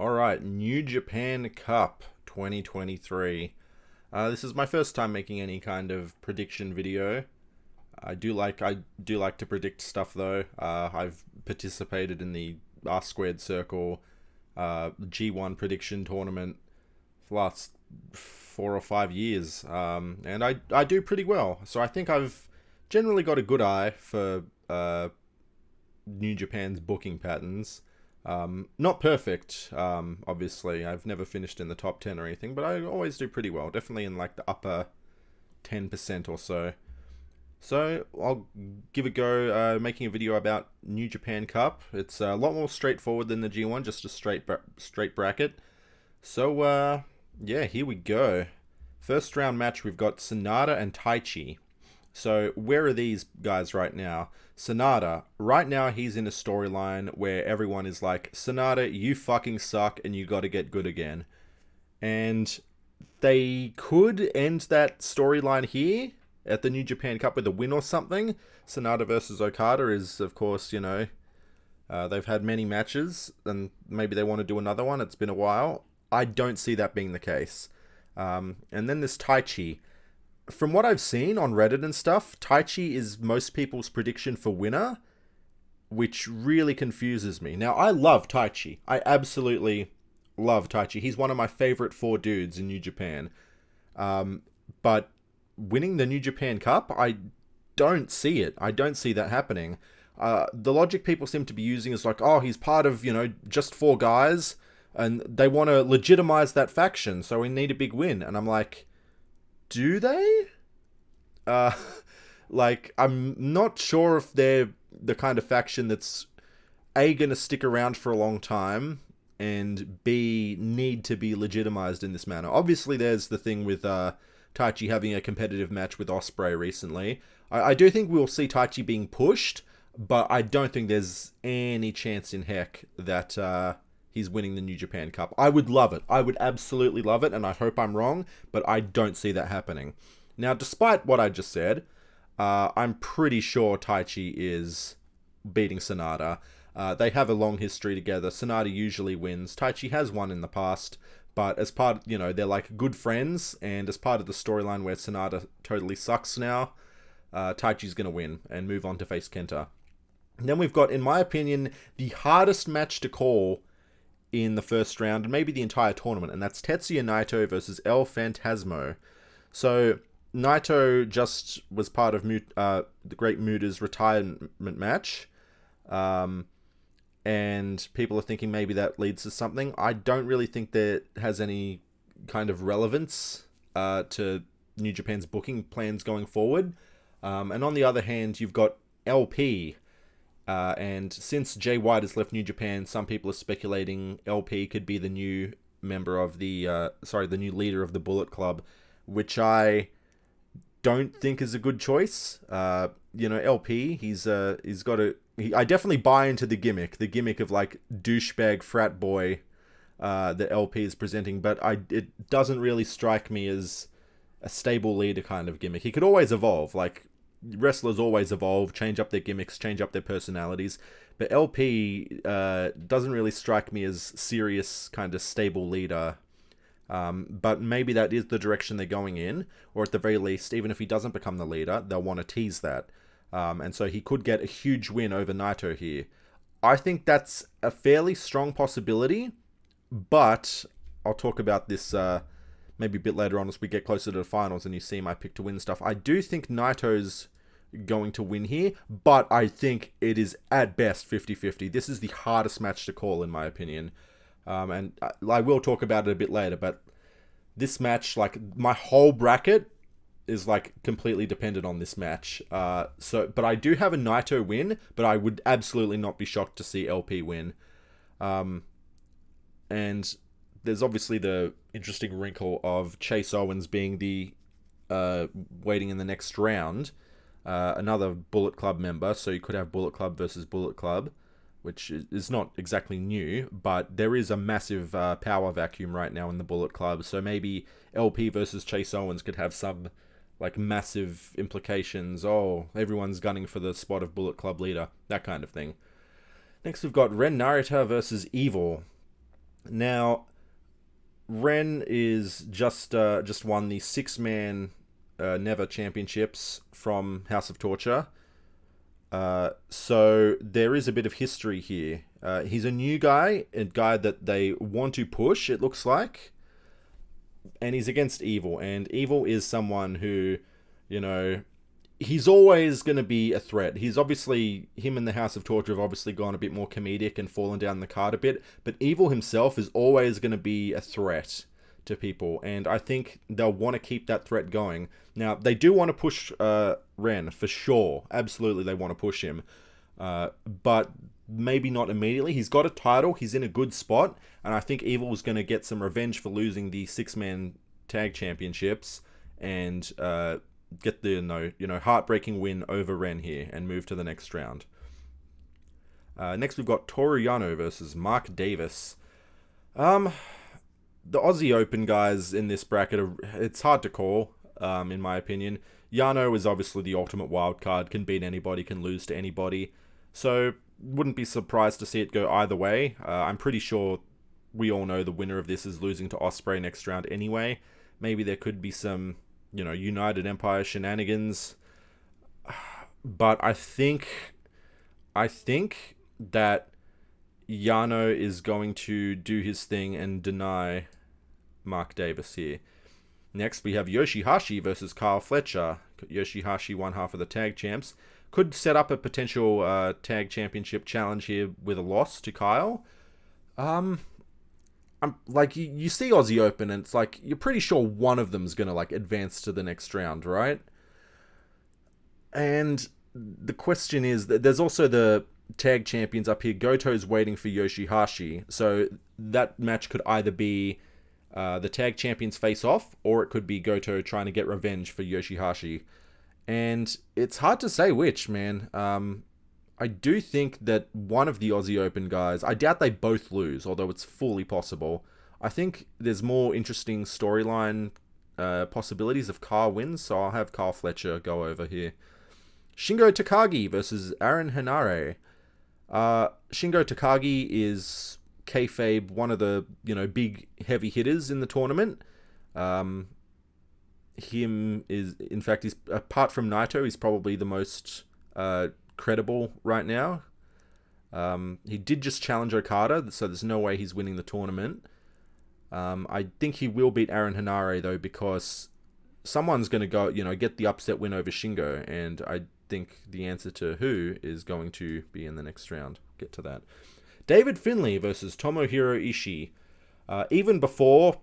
All right, New Japan Cup 2023. This is my first time making any kind of prediction video. I do like to predict stuff though. I've participated in the R squared circle G1 prediction tournament for the last 4 or 5 years, and I do pretty well. So I think I've generally got a good eye for New Japan's booking patterns. Not perfect, obviously. I've never finished in the top 10 or anything, but I always do pretty well. Definitely in like the upper 10% or so. So I'll give a go making a video about New Japan Cup. It's a lot more straightforward than the G1, just a straight bracket. So yeah, here we go. First round match, we've got Sanada and Taichi. So where are these guys right now? Sanada, right now he's in a storyline where everyone is like, Sanada, you fucking suck and you gotta get good again. And they could end that storyline here at the New Japan Cup with a win or something. Sanada versus Okada is, of course, they've had many matches and maybe they want to do another one. It's been a while. I don't see that being the case. And then there's Taichi. From what I've seen on Reddit and stuff, Taichi is most people's prediction for winner, which really confuses me. Now, I love Taichi. I absolutely love Taichi. He's one of my favorite four dudes in New Japan. But winning the New Japan Cup, I don't see it. I don't see that happening. The logic people seem to be using is like, oh, he's part of, just four guys, and they want to legitimize that faction, so we need a big win. And I'm like, do they? Uh, like, I'm not sure if they're the kind of faction that's A, gonna stick around for a long time, and B, need to be legitimized in this manner. Obviously, there's the thing with Taichi having a competitive match with Ospreay recently. I do think we'll see Taichi being pushed, but I don't think there's any chance in heck that he's winning the New Japan Cup. I would love it. I would absolutely love it, and I hope I'm wrong, but I don't see that happening. Now, despite what I just said, I'm pretty sure Taichi is beating Sanada. They have a long history together. Sanada usually wins. Taichi has won in the past, but as part, they're like good friends, and as part of the storyline where Sanada totally sucks now, Taichi's going to win and move on to face Kenta. And then we've got, in my opinion, the hardest match to call in the first round, and maybe the entire tournament, and that's Tetsuya Naito versus El Phantasmo. So, Naito just was part of the Great Muta's retirement match, and people are thinking maybe that leads to something. I don't really think that has any kind of relevance to New Japan's booking plans going forward. And on the other hand, you've got LP. And since Jay White has left New Japan, some people are speculating LP could be the new member of the new leader of the Bullet Club, which I don't think is a good choice. LP, I definitely buy into the gimmick of like douchebag frat boy that LP is presenting, but it doesn't really strike me as a stable leader kind of gimmick. He could always evolve, like wrestlers always evolve, change up their gimmicks, change up their personalities, but LP doesn't really strike me as serious kind of stable leader. But maybe that is the direction they're going in, or at the very least, even if he doesn't become the leader, they'll want to tease that. And so he could get a huge win over Naito here. I think that's a fairly strong possibility, but I'll talk about this maybe a bit later on as we get closer to the finals and you see my pick to win stuff. I do think Naito's going to win here, but I think it is at best 50-50. This is the hardest match to call, in my opinion. And I will talk about it a bit later, but this match, like, my whole bracket is like completely dependent on this match. But I do have a Naito win, but I would absolutely not be shocked to see LP win. And there's obviously the interesting wrinkle of Chase Owens being the waiting in the next round, another Bullet Club member, so you could have Bullet Club versus Bullet Club, which is not exactly new, but there is a massive power vacuum right now in the Bullet Club, so maybe LP versus Chase Owens could have some like massive implications. Oh, everyone's gunning for the spot of Bullet Club leader, that kind of thing. Next we've got Ren Narita versus Evil. Now, Ren is just won the six-man Never Championships from House of Torture. So there is a bit of history here. He's a new guy, a guy that they want to push, it looks like. And he's against Evil. And Evil is someone who, you know, he's always going to be a threat. He's obviously, him and the House of Torture have obviously gone a bit more comedic and fallen down the card a bit. But Evil himself is always going to be a threat to people. And I think they'll want to keep that threat going. Now, they do want to push Ren, for sure. Absolutely, they want to push him. But maybe not immediately. He's got a title. He's in a good spot. And I think Evil's going to get some revenge for losing the six-man tag championships and get the heartbreaking win over Ren here and move to the next round. Next, we've got Toru Yano versus Mark Davis. The Aussie Open guys in this bracket, it's hard to call, in my opinion. Yano is obviously the ultimate wild card, can beat anybody, can lose to anybody. So, wouldn't be surprised to see it go either way. I'm pretty sure we all know the winner of this is losing to Ospreay next round anyway. Maybe there could be some, United Empire shenanigans. But I think that Yano is going to do his thing and deny Mark Davis here. Next, we have Yoshihashi versus Kyle Fletcher. Yoshihashi, one half of the tag champs. Could set up a potential tag championship challenge here with a loss to Kyle. I'm like, you see Aussie Open and it's like, you're pretty sure one of them's going to like advance to the next round, right? And the question is, there's also the tag champions up here. Goto's waiting for Yoshihashi. So that match could either be the tag champions face off, or it could be Goto trying to get revenge for Yoshihashi. And it's hard to say which, man. I do think that one of the Aussie Open guys, I doubt they both lose, although it's fully possible. I think there's more interesting storyline possibilities if Kyle wins, so I'll have Kyle Fletcher go over here. Shingo Takagi versus Aaron Henare. Shingo Takagi is kayfabe, one of the big heavy hitters in the tournament. Him is, in fact, he's, apart from Naito, he's probably the most credible right now. He did just challenge Okada, so there's no way he's winning the tournament. I think he will beat Aaron Henare though, because someone's going to go, get the upset win over Shingo, and I think the answer to who is going to be in the next round. Get to that. David Finlay versus Tomohiro Ishii. Even before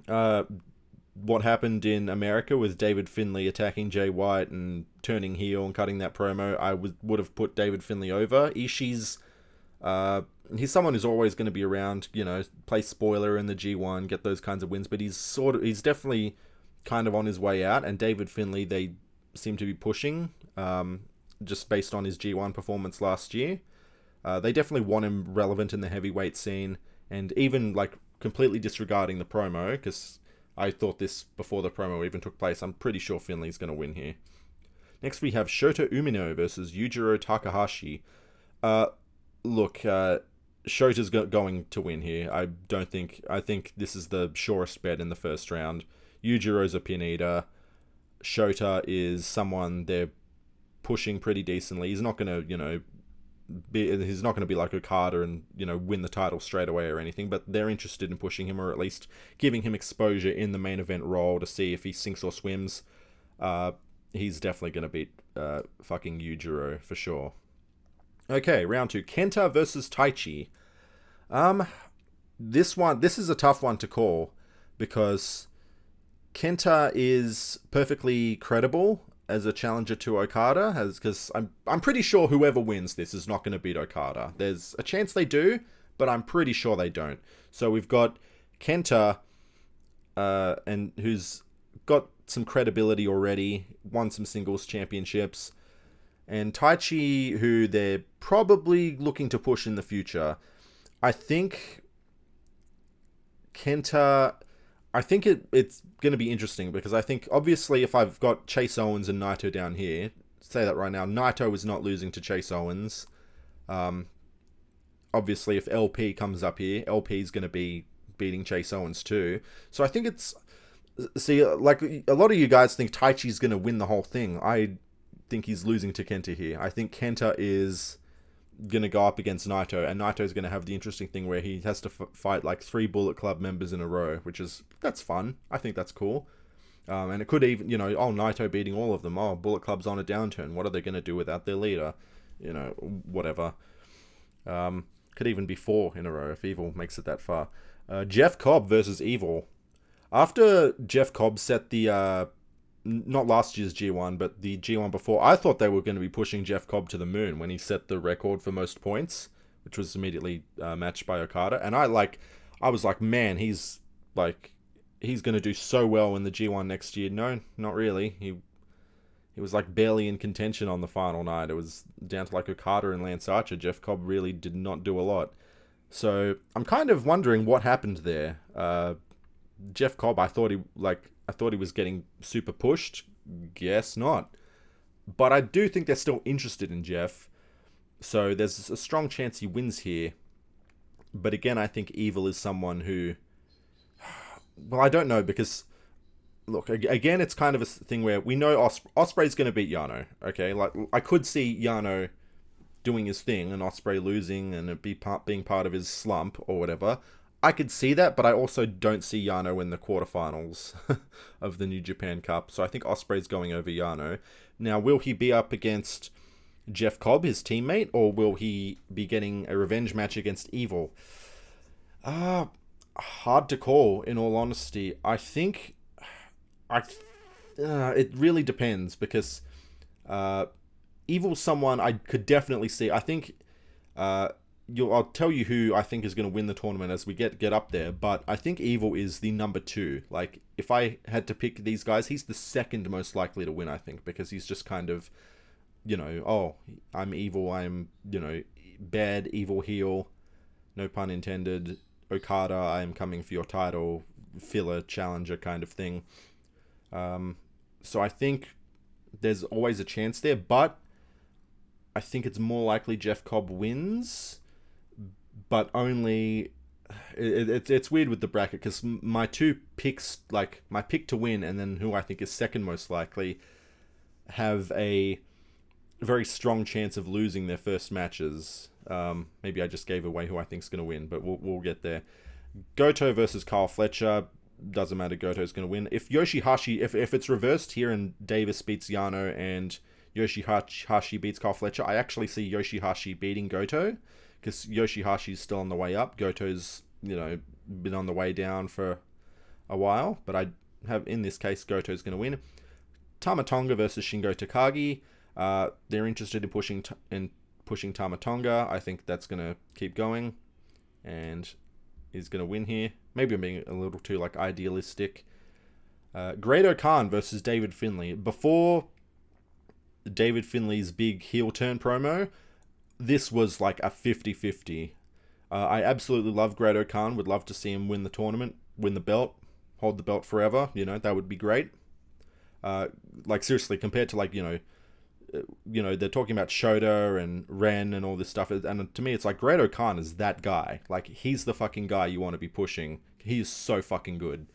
what happened in America with David Finlay attacking Jay White and turning heel and cutting that promo, I would have put David Finlay over. Ishii's he's someone who's always going to be around, play spoiler in the G1, get those kinds of wins, but he's definitely kind of on his way out, and David Finlay, they seem to be pushing, just based on his G1 performance last year. They definitely want him relevant in the heavyweight scene, and even like completely disregarding the promo, because I thought this before the promo even took place, I'm pretty sure Finlay's going to win here. Next we have Shota Umino versus Yujiro Takahashi. Look, Shota's going to win here. I think this is the surest bet in the first round. Yujiro's a pin eater. Shota is someone they're pushing pretty decently. He's not going to, he's not going to be like Okada and, win the title straight away or anything, but they're interested in pushing him, or at least giving him exposure in the main event role to see if he sinks or swims. He's definitely going to beat fucking Yujiro for sure. Okay, round 2. Kenta versus Taichi. This is a tough one to call, because Kenta is perfectly credible as a challenger to Okada, because I'm pretty sure whoever wins this is not going to beat Okada. There's a chance they do, but I'm pretty sure they don't. So we've got Kenta, and who's got some credibility already, won some singles championships, and Taichi, who they're probably looking to push in the future. I think Kenta, it's going to be interesting, because I think, obviously, if I've got Chase Owens and Naito down here, say that right now, Naito is not losing to Chase Owens. obviously if LP comes up here, LP is going to be beating Chase Owens too. So I think it's, see, like a lot of you guys think Taichi's going to win the whole thing. I think he's losing to Kenta here. I think Kenta is going to go up against Naito, and Naito's going to have the interesting thing where he has to fight like 3 Bullet Club members in a row, that's fun. I think that's cool. And it could even, Naito beating all of them. Oh, Bullet Club's on a downturn. What are they going to do without their leader? Whatever. Could even be 4 in a row if Evil makes it that far. Jeff Cobb versus Evil. After Jeff Cobb set the, not last year's G1, but the G1 before, I thought they were going to be pushing Jeff Cobb to the moon when he set the record for most points, which was immediately matched by Okada. And I was like, man, he's going to do so well in the G1 next year. No, not really. He was like barely in contention on the final night. It was down to like Okada and Lance Archer. Jeff Cobb really did not do a lot. So I'm kind of wondering what happened there. Jeff Cobb, I thought he was getting super pushed. Guess not. But I do think they're still interested in Jeff. So there's a strong chance he wins here. But again, I think Evil is someone who, well, I don't know, because look, again, it's kind of a thing where we know Ospreay's going to beat Yano. Okay, like I could see Yano doing his thing and Ospreay losing and it being part of his slump or whatever. I could see that, but I also don't see Yano in the quarterfinals of the New Japan Cup. So I think Ospreay's going over Yano. Now, will he be up against Jeff Cobb, his teammate, or will he be getting a revenge match against Evil? Hard to call, in all honesty. I think it really depends, because Evil's someone I could definitely see. I think I'll tell you who I think is going to win the tournament as we get up there, but I think Evil is the number 2. Like, if I had to pick these guys, he's the second most likely to win, I think, because he's just kind of, oh, I'm evil, I'm, bad, evil heel, no pun intended, Okada, I am coming for your title, filler, challenger kind of thing. So I think there's always a chance there, but I think it's more likely Jeff Cobb wins, but only it's weird with the bracket, because my 2 picks, like my pick to win and then who I think is second most likely, have a very strong chance of losing their first matches. Maybe I just gave away who I think is going to win, but we'll get there. Goto versus Kyle Fletcher. Doesn't matter, Goto's going to win. If Yoshihashi, if it's reversed here and Davis beats Yano and Yoshihashi beats Kyle Fletcher, I actually see Yoshihashi beating Goto, because Yoshihashi's still on the way up. Goto's, been on the way down for a while, but I have, in this case, Goto's going to win. Tama Tonga versus Shingo Takagi. They're interested in pushing Tama Tonga. I think that's going to keep going, and he's going to win here. Maybe I'm being a little too idealistic. Great-O-Khan versus David Finlay. Before David Finlay's big heel turn promo, this was like a 50-50. I absolutely love Great-O-Khan. Would love to see him win the tournament, win the belt, hold the belt forever. That would be great. Seriously, compared to they're talking about Shota and Ren and all this stuff, and to me it's like Great-O-Khan is that guy. Like, he's the fucking guy you want to be pushing. He is so fucking good.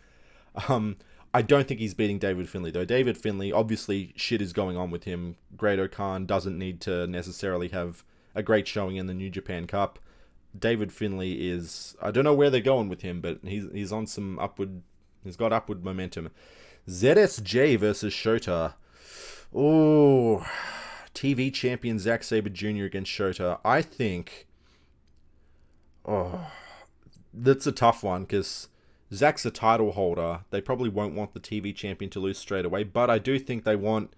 I don't think he's beating David Finlay, though. David Finlay, obviously shit is going on with him. Great-O-Khan doesn't need to necessarily have a great showing in the New Japan Cup. David Finlay is, I don't know where they're going with him, but he's on some upward, he's got upward momentum. ZSJ versus Shota. Oh, TV champion Zack Sabre Jr. against Shota. I think, that's a tough one, because Zack's a title holder. They probably won't want the TV champion to lose straight away, but I do think they want,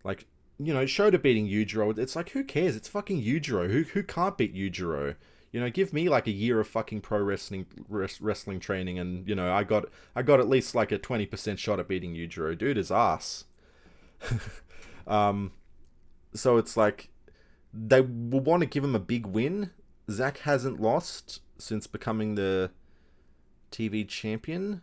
Shota beating Yujiro. It's like, who cares? It's fucking Yujiro. Who can't beat Yujiro? Give me a year of fucking pro wrestling training, and I got at least a 20% shot at beating Yujiro. Dude is ass. So it's like they will want to give him a big win. Zack hasn't lost since becoming the TV champion,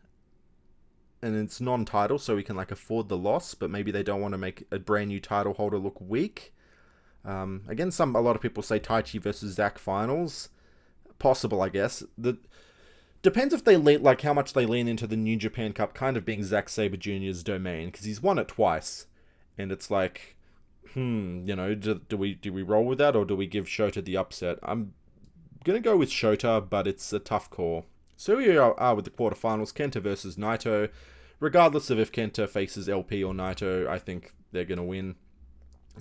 and it's non-title, so he can afford the loss, but maybe they don't want to make a brand new title holder look weak. Again, a lot of people say Taichi versus Zack finals, possible, I guess. Depends if they like how much they lean into the New Japan Cup kind of being Zack Sabre Jr.'s domain, because he's won it twice, and it's like, do we roll with that, or do we give Shota the upset? I'm gonna go with Shota, but it's a tough call. So here we are with the quarterfinals: Kenta versus Naito. Regardless of if Kenta faces LP or Naito, I think they're gonna win.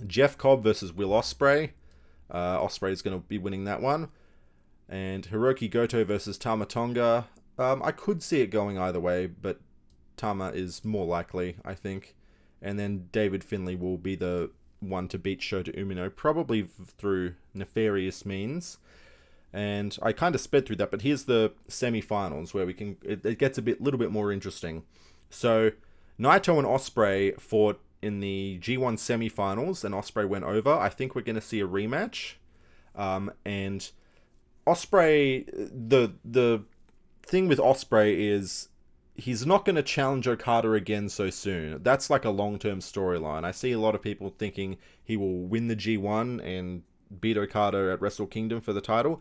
Jeff Cobb versus Will Ospreay. Ospreay is gonna be winning that one. And Hiroki Goto versus Tama Tonga. I could see it going either way, but Tama is more likely, I think. And then David Finlay will be the one to beat Shota Umino, probably through nefarious means. And I kind of sped through that, but here's the semi-finals where it gets a little bit more interesting. So Naito and Ospreay fought in the G1 semi-finals, and Ospreay went over. I think we're going to see a rematch. And Ospreay, the thing with Ospreay is he's not going to challenge Okada again so soon. That's like a long-term storyline. I see a lot of people thinking he will win the G1 and beat Okada at Wrestle Kingdom for the title.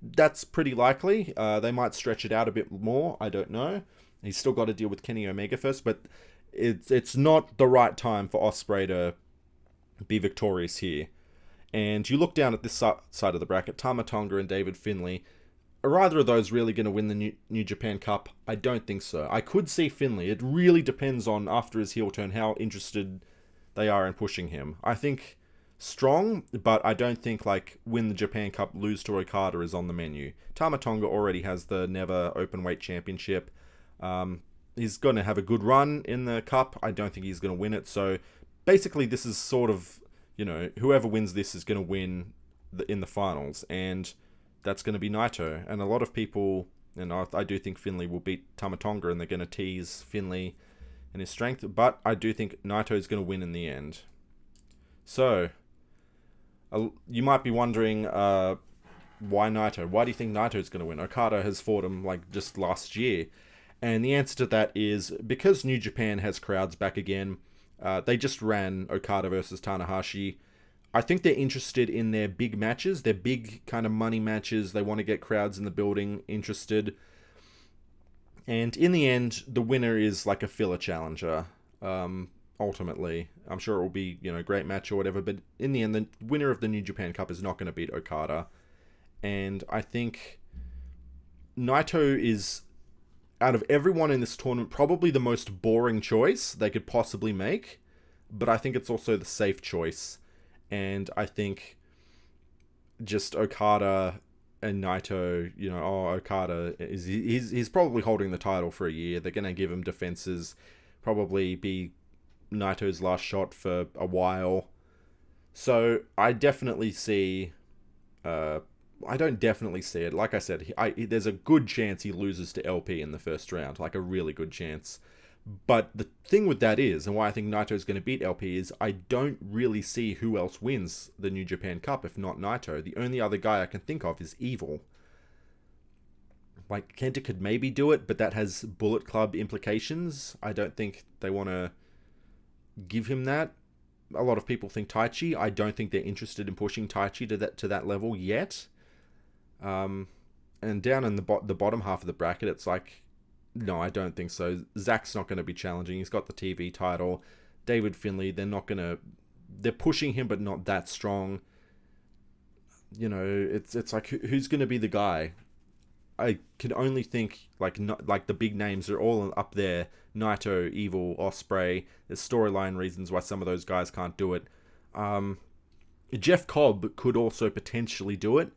That's pretty likely. They might stretch it out a bit more. I don't know. He's still got to deal with Kenny Omega first, but it's not the right time for Ospreay to be victorious here. And you look down at this side of the bracket, Tama Tonga and David Finlay. Are either of those really going to win the New Japan Cup? I don't think so. I could see Finlay. It really depends on, after his heel turn, how interested they are in pushing him. I think strong, but I don't think like win the Japan Cup, lose to Okada is on the menu. Tama Tonga already has the Never Openweight Championship. He's going to have a good run in the Cup. I don't think he's going to win it. So basically this is sort of, whoever wins this is going to win in the finals. And that's going to be Naito. And a lot of people, and I do think Finlay will beat Tama Tonga, and they're going to tease Finlay and his strength. But I do think Naito is going to win in the end. So you might be wondering, why Naito? Why do you think Naito is going to win? Okada has fought him like just last year. And the answer to that is because New Japan has crowds back again. They just ran Okada versus Tanahashi. I think they're interested in their big matches, their big kind of money matches. They want to get crowds in the building interested. And in the end, the winner is like a filler challenger. Ultimately, I'm sure it will be, a great match or whatever. But in the end, the winner of the New Japan Cup is not going to beat Okada. And I think Naito is, out of everyone in this tournament, probably the most boring choice they could possibly make. But I think it's also the safe choice. And I think just Okada and Naito, Okada he's probably holding the title for a year. They're going to give him defenses, probably be Naito's last shot for a while. So I definitely see, I don't definitely see it. Like I said, there's a good chance he loses to LP in the first round, like a really good chance. But the thing with that is, and why I think Naito is going to beat LP, is I don't really see who else wins the New Japan Cup if not Naito. The only other guy I can think of is Evil. Like, Kenta could maybe do it, but that has Bullet Club implications. I don't think they want to give him that. A lot of people think Taichi. I don't think they're interested in pushing Taichi to that level yet. And down in the bottom half of the bracket, it's like, no, I don't think so. Zack's not going to be challenging. He's got the TV title. David Finlay, they're pushing him, but not that strong. It's like, who's going to be the guy? I can only think like the big names are all up there. Naito, Evil, Ospreay. There's storyline reasons why some of those guys can't do it. Jeff Cobb could also potentially do it,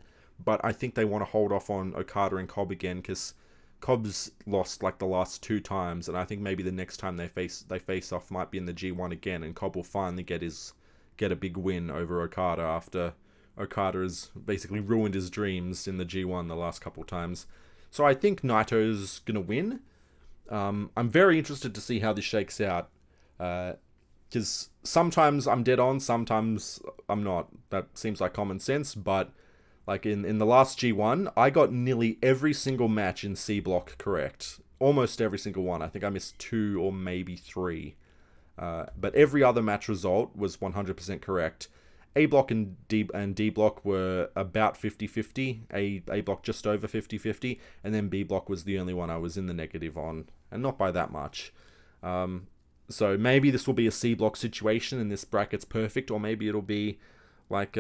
but I think they want to hold off on Okada and Cobb again because Cobb's lost like the last 2 times, and I think maybe the next time they face off might be in the G1 again, and Cobb will finally get a big win over Okada after Okada has basically ruined his dreams in the G1 the last couple times. So I think Naito's gonna win. I'm very interested to see how this shakes out, because sometimes I'm dead on, sometimes I'm not. That seems like common sense, but like in the last G1, I got nearly every single match in C block correct. Almost every single one. I think I missed 2 or maybe 3. But every other match result was 100% correct. A block and D block were about 50-50. A block just over 50-50, and then B block was the only one I was in the negative on, and not by that much. So maybe this will be a C block situation and this bracket's perfect, or maybe it'll be like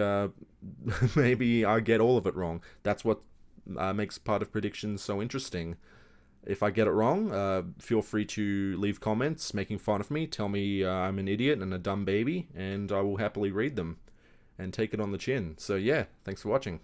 maybe I get all of it wrong. That's what makes part of predictions so interesting. If I get it wrong, feel free to leave comments making fun of me. Tell me I'm an idiot and a dumb baby, and I will happily read them and take it on the chin. So yeah, thanks for watching.